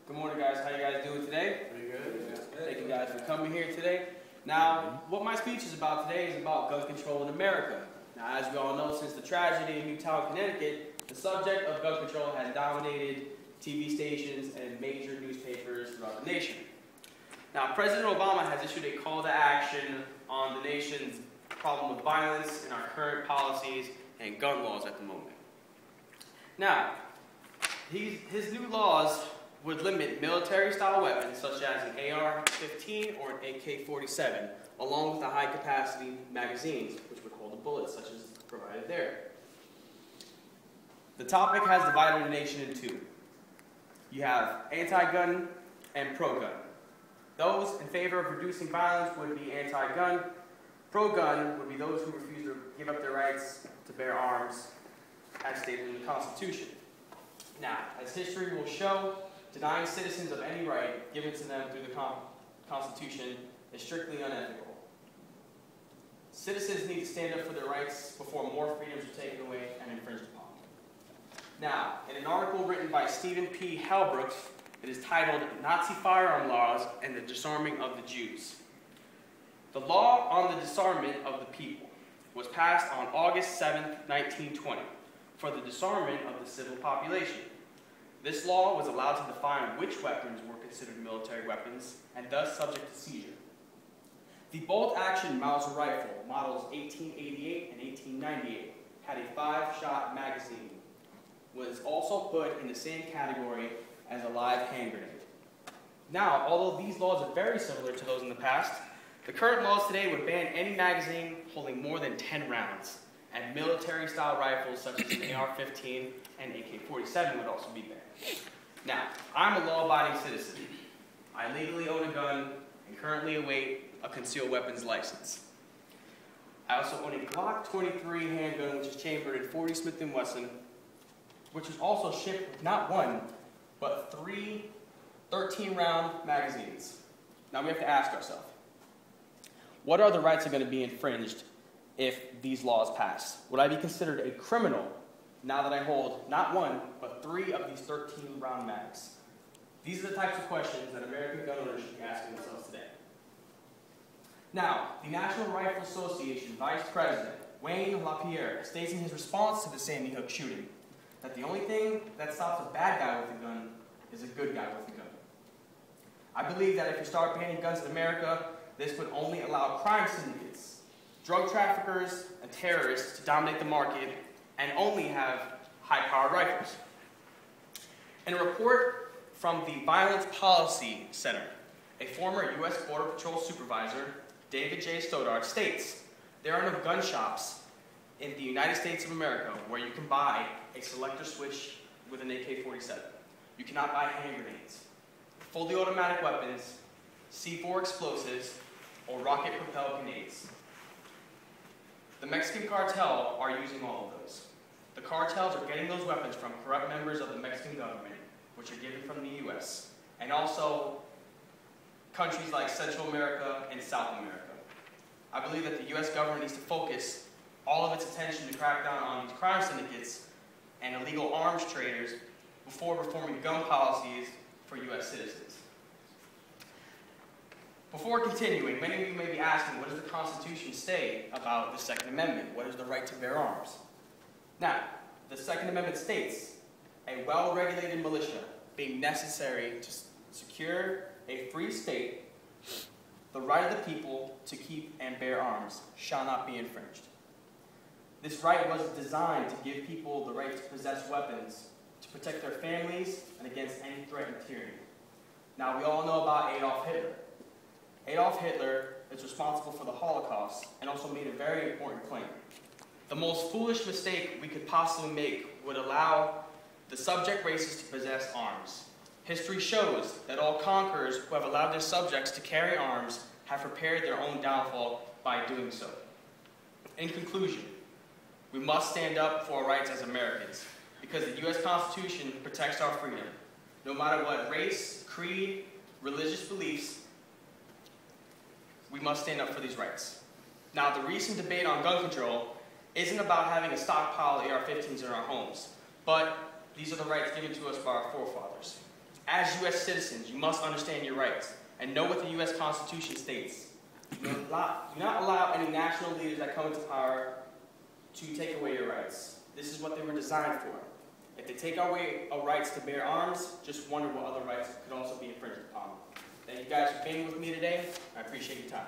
Good morning, guys. How you guys doing today? Pretty good. Yeah. Thank you guys for coming here today. Now, what my speech is about today is about gun control in America. Now, as we all know, since the tragedy in Newtown, Connecticut, the subject of gun control has dominated TV stations and major newspapers throughout the nation. Now, President Obama has issued a call to action on the nation's problem with violence and our current policies and gun laws at the moment. Now, his new laws would limit military-style weapons such as an AR-15 or an AK-47, along with the high-capacity magazines, which would hold the bullets, such as provided there. The topic has divided the nation in two. You have anti-gun and pro-gun. Those in favor of reducing violence would be anti-gun. Pro-gun would be those who refuse to give up their rights to bear arms as stated in the Constitution. Now, as history will show, denying citizens of any right given to them through the Constitution is strictly unethical. Citizens need to stand up for their rights before more freedoms are taken away and infringed upon. Now, in an article written by Stephen P. Halbrooks, it is titled Nazi Firearm Laws and the Disarming of the Jews. The law on the disarmament of the people was passed on August 7, 1920, for the disarmament of the civil population. This law was allowed to define which weapons were considered military weapons and thus subject to seizure. The bolt-action Mauser rifle, models 1888 and 1898, had a 5-shot magazine, was also put in the same category as a live hand grenade. Now, although these laws are very similar to those in the past, the current laws today would ban any magazine holding more than 10 rounds, and military-style rifles such as an AR-15 and AK-47 would also be banned. Now, I'm a law-abiding citizen. I legally own a gun and currently await a concealed weapons license. I also own a Glock 23 handgun, which is chambered in 40 Smith & Wesson, which is also shipped with not one, but 3 13-round magazines. Now we have to ask ourselves, what other rights are going to be infringed if these laws pass? Would I be considered a criminal now that I hold not one, but 3 of these 13-round mags? These are the types of questions that American gun owners should be asking themselves today. Now, the National Rifle Association Vice President Wayne LaPierre states in his response to the Sandy Hook shooting that the only thing that stops a bad guy with a gun is a good guy with a gun. I believe that if you start banning guns in America, this would only allow crime syndicates, drug traffickers, and terrorists to dominate the market and only have high-powered rifles. In a report from the Violence Policy Center, a former U.S. Border Patrol supervisor, David J. Stoddard, states, there are no gun shops in the United States of America where you can buy a selector switch with an AK-47. You cannot buy hand grenades, fully automatic weapons, C4 explosives, or rocket-propelled grenades. The Mexican cartel are using all of those. The cartels are getting those weapons from corrupt members of the Mexican government, which are given from the U.S., and also countries like Central America and South America. I believe that the U.S. government needs to focus all of its attention to crack down on these crime syndicates and illegal arms traders before reforming gun policies for U.S. citizens. Before continuing, many of you may be asking, what does the Constitution say about the Second Amendment? What is the right to bear arms? Now, the Second Amendment states, a well-regulated militia being necessary to secure a free state, the right of the people to keep and bear arms shall not be infringed. This right was designed to give people the right to possess weapons to protect their families and against any threat and tyranny. Now, we all know about Adolf Hitler. Adolf Hitler is responsible for the Holocaust and also made a very important claim. The most foolish mistake we could possibly make would allow the subject races to possess arms. History shows that all conquerors who have allowed their subjects to carry arms have prepared their own downfall by doing so. In conclusion, we must stand up for our rights as Americans because the U.S. Constitution protects our freedom. No matter what race, creed, religious beliefs, we must stand up for these rights. Now, the recent debate on gun control isn't about having a stockpile of AR-15s in our homes, but these are the rights given to us by our forefathers. As U.S. citizens, you must understand your rights and know what the U.S. Constitution states. Do not allow any national leaders that come into power to take away your rights. This is what they were designed for. If they take away our rights to bear arms, just wonder what other rights could also be infringed upon. Thank you guys for being with me today. I appreciate your time.